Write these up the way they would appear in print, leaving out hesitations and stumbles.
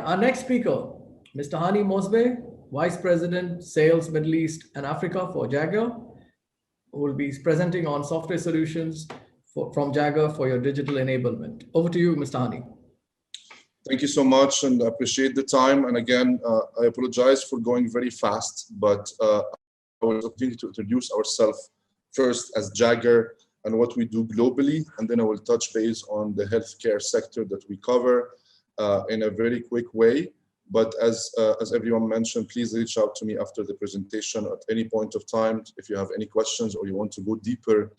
Our next speaker, Mr. Hany Mosbeh, Vice President, Sales, Middle East and Africa for Jaggaer, who will be presenting on software solutions from Jaggaer for your digital enablement. Over to you, Mr. Hany. Thank you so much, and I appreciate the time. And again, I apologize for going very fast, but I will continue to introduce ourselves first as Jager and what we do globally, and then I will touch base on the healthcare sector that we cover in a very quick way. But as everyone mentioned, please reach out to me after the presentation at any point of time if you have any questions or you want to go deeper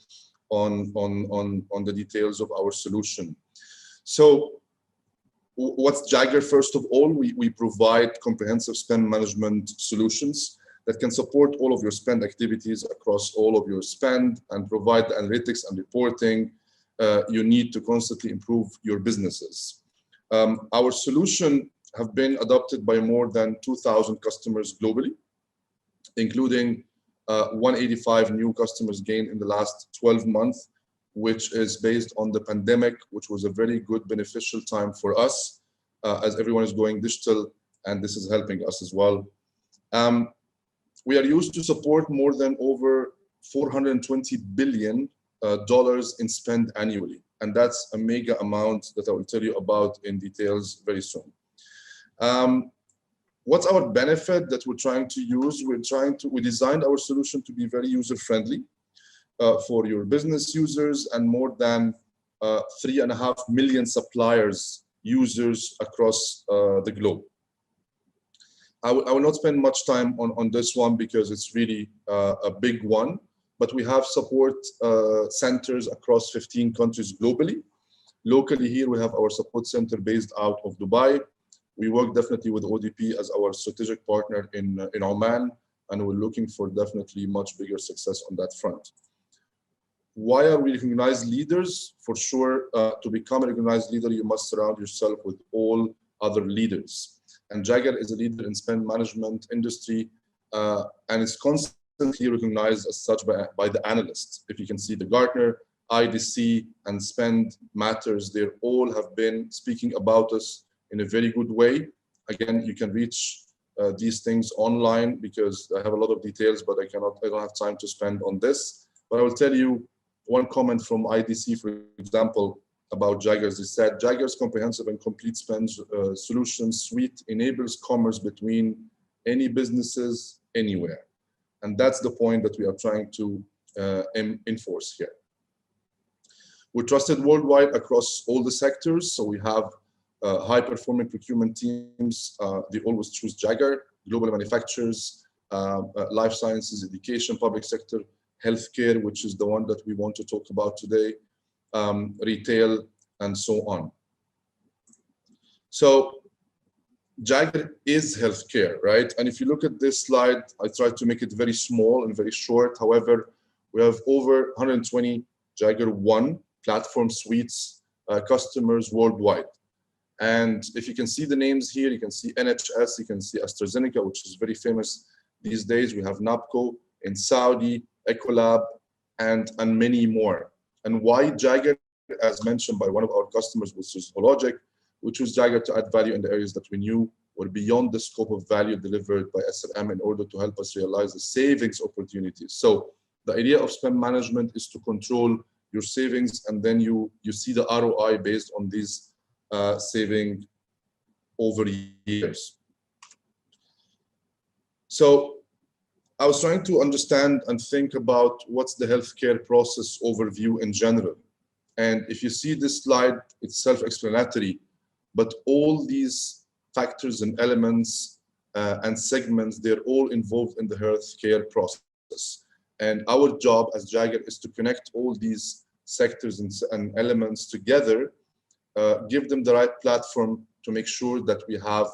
on the details of our solution. So what's Jagger? First of all, we provide comprehensive spend management solutions that can support all of your spend activities across all of your spend and provide the analytics and reporting you need to constantly improve your businesses. Our solution have been adopted by more than 2,000 customers globally, including 185 new customers gained in the last 12 months, which is based on the pandemic, which was a very good beneficial time for us as everyone is going digital, and this is helping us as well. We are used to support more than over $420 billion in spend annually. And that's a mega amount that I will tell you about in details very soon. What's our benefit that we're trying to use? We designed our solution to be very user-friendly for your business users and more than 3.5 million suppliers, users across the globe. I will not spend much time on this one because it's really a big one, but we have support centers across 15 countries globally. Locally here, we have our support center based out of Dubai. We work definitely with ODP as our strategic partner in Oman, and we're looking for definitely much bigger success on that front. Why are we recognized leaders? For sure, to become a recognized leader, you must surround yourself with all other leaders. And Jagger is a leader in spend management industry, and is constantly recognized as such by the analysts. If you can see the Gartner, IDC, and Spend Matters, they all have been speaking about us in a very good way. Again, you can reach these things online because I have a lot of details, but I don't have time to spend on this. But I will tell you one comment from IDC, for example, about Jaggers. They said, Jagger's comprehensive and complete spend solution suite enables commerce between any businesses anywhere. And that's the point that we are trying to enforce here. We're trusted worldwide across all the sectors. So we have high-performing procurement teams. They always choose Jagger, global manufacturers, life sciences, education, public sector, healthcare, which is the one that we want to talk about today, retail, and so on. So Jagger is healthcare, right? And if you look at this slide, I tried to make it very small and very short. However, we have over 120 Jagger One platform suites customers worldwide. And if you can see the names here, you can see NHS, you can see AstraZeneca, which is very famous these days. We have NAPCO in Saudi, Ecolab, and many more. And why Jagger, as mentioned by one of our customers, which is Hologic, which was Jagger to add value in the areas that we knew were beyond the scope of value delivered by SLM in order to help us realize the savings opportunities. So the idea of spend management is to control your savings, and then you see the ROI based on these saving over years. So I was trying to understand and think about what's the healthcare process overview in general. And if you see this slide, it's self-explanatory, but all these factors and elements and segments, they're all involved in the healthcare process. And our job as Jagger is to connect all these sectors and elements together, give them the right platform to make sure that we have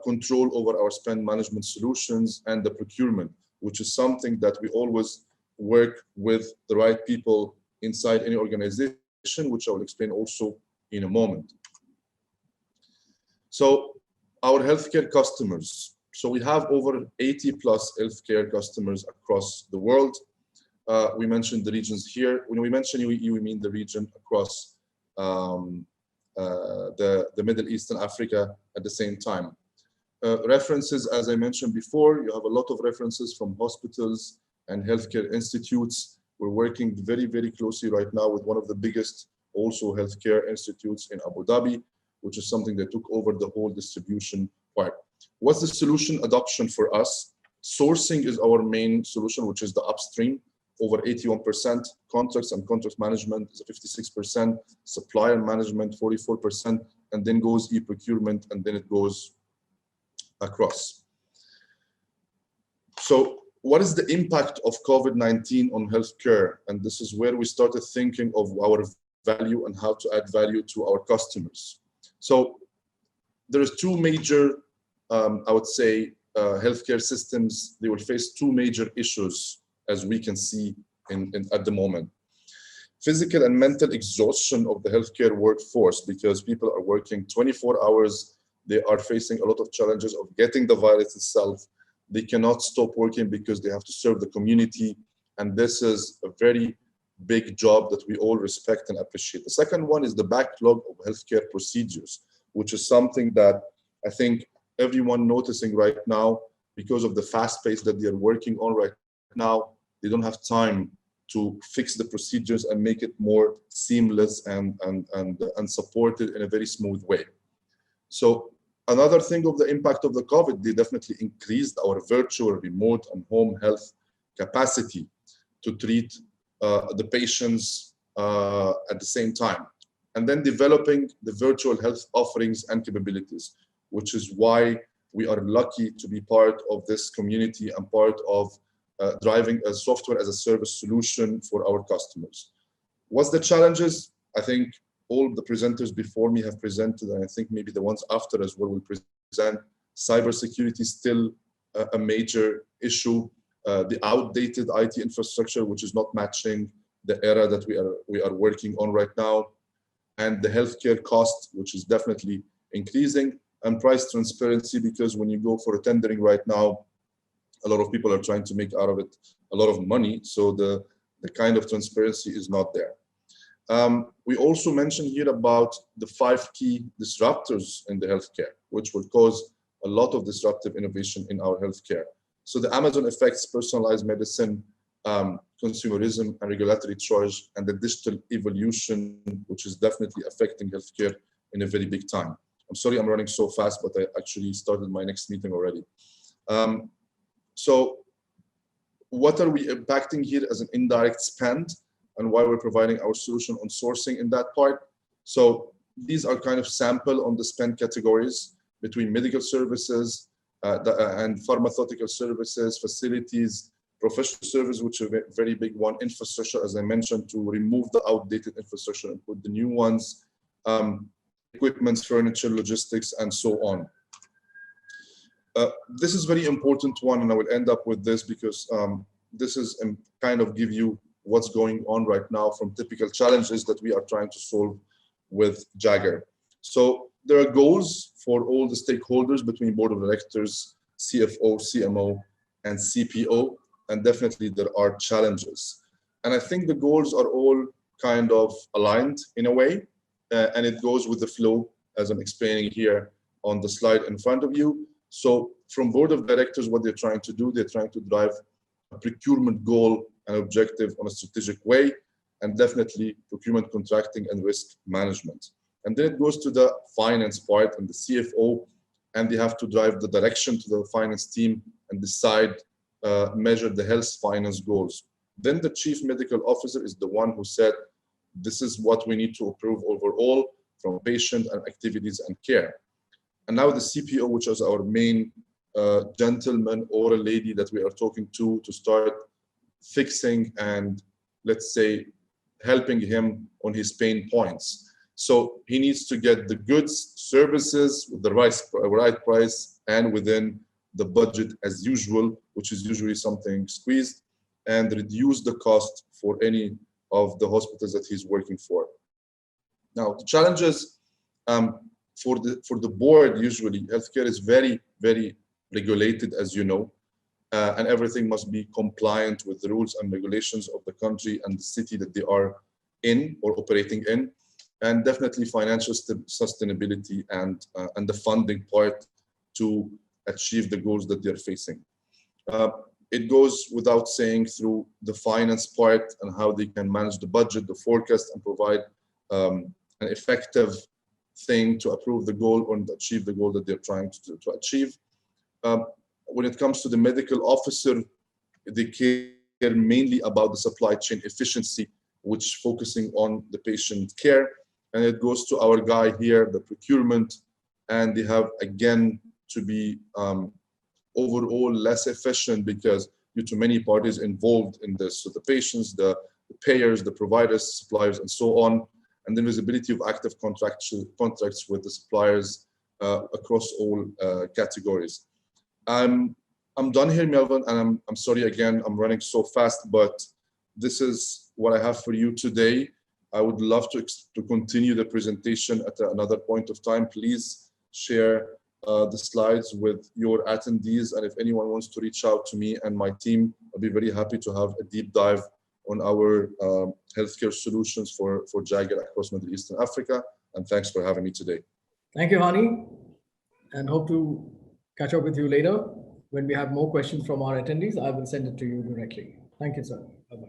control over our spend management solutions and the procurement, which is something that we always work with the right people inside any organization, which I will explain also in a moment. So our healthcare customers. So we have over 80 plus healthcare customers across the world. We mentioned the regions here. When we mention we mean the region across the Middle East and Africa at the same time. References, as I mentioned before, you have a lot of references from hospitals and healthcare institutes. We're working very, very closely right now with one of the biggest also healthcare institutes in Abu Dhabi, which is something that took over the whole distribution part. What's the solution adoption for us? Sourcing is our main solution, which is the upstream, over 81%. Contracts and contract management is 56%. Supplier management, 44%. And then goes e-procurement, and then it goes across. So what is the impact of COVID-19 on healthcare? And this is where we started thinking of our value and how to add value to our customers. So there's two major, I would say, healthcare systems. They will face two major issues, as we can see at the moment. Physical and mental exhaustion of the healthcare workforce, because people are working 24 hours. They are facing a lot of challenges of getting the virus itself. They cannot stop working because they have to serve the community. And this is a very big job that we all respect and appreciate. The second one is the backlog of healthcare procedures, which is something that I think everyone noticing right now, because of the fast pace that they're working on right now, they don't have time to fix the procedures and make it more seamless and supported in a very smooth way. So another thing of the impact of the COVID, they definitely increased our virtual, remote, and home health capacity to treat the patients at the same time. And then developing the virtual health offerings and capabilities, which is why we are lucky to be part of this community and part of driving a software as a service solution for our customers. What's the challenges? I think all the presenters before me have presented, and I think maybe the ones after as well will present. Cybersecurity is still a major issue. The outdated IT infrastructure, which is not matching the era that we are working on right now, and the healthcare cost, which is definitely increasing, and price transparency, because when you go for a tendering right now, a lot of people are trying to make out of it a lot of money. So the kind of transparency is not there. We also mentioned here about the 5 key disruptors in the healthcare, which will cause a lot of disruptive innovation in our healthcare. So the Amazon effects, personalized medicine, consumerism and regulatory choice, and the digital evolution, which is definitely affecting healthcare in a very big time. I'm sorry I'm running so fast, but I actually started my next meeting already. So what are we impacting here as an indirect spend, and why we're providing our solution on sourcing in that part? So these are kind of sample on the spend categories between medical services and pharmaceutical services, facilities, professional services, which are a very big one, infrastructure, as I mentioned, to remove the outdated infrastructure and put the new ones, equipment, furniture, logistics, and so on. This is very important one, and I will end up with this because this is kind of give you what's going on right now from typical challenges that we are trying to solve with Jagger. So there are goals for all the stakeholders between board of directors, CFO, CMO, and CPO, and definitely there are challenges. And I think the goals are all kind of aligned in a way, and it goes with the flow as I'm explaining here on the slide in front of you. So from board of directors, what they're trying to do, they're trying to drive a procurement goal and objective on a strategic way, and definitely procurement, contracting, and risk management. And then it goes to the finance part and the CFO, and they have to drive the direction to the finance team and decide, measure the health finance goals. Then the chief medical officer is the one who said, this is what we need to approve overall from patient and activities and care. And now the CPO, which is our main gentleman or a lady that we are talking to start fixing and, let's say, helping him on his pain points. So he needs to get the goods, services with the right price and within the budget as usual, which is usually something squeezed, and reduce the cost for any of the hospitals that he's working for. Now, the challenges for the board, usually healthcare is very, very regulated, as you know, and everything must be compliant with the rules and regulations of the country and the city that they are in or operating in. and definitely financial sustainability and the funding part to achieve the goals that they're facing. It goes without saying through the finance part and how they can manage the budget, the forecast, and provide an effective thing to approve the goal or achieve the goal that they're trying to achieve. When it comes to the medical officer, they care mainly about the supply chain efficiency, which focusing on the patient care. And it goes to our guy here, the procurement, and they have again to be overall less efficient because due to many parties involved in this. So the patients, the payers, the providers, suppliers, and so on, and the visibility of active contracts with the suppliers across all categories. I'm done here, Melvin, and I'm sorry again, I'm running so fast, but this is what I have for you today. I would love to continue the presentation at another point of time. Please share the slides with your attendees, and if anyone wants to reach out to me and my team, I'll be very happy to have a deep dive on our healthcare solutions for Jager across Middle East and Africa. And thanks for having me today. Thank you, Hany, and hope to catch up with you later. When we have more questions from our attendees, I will send it to you directly. Thank you, sir. Bye-bye.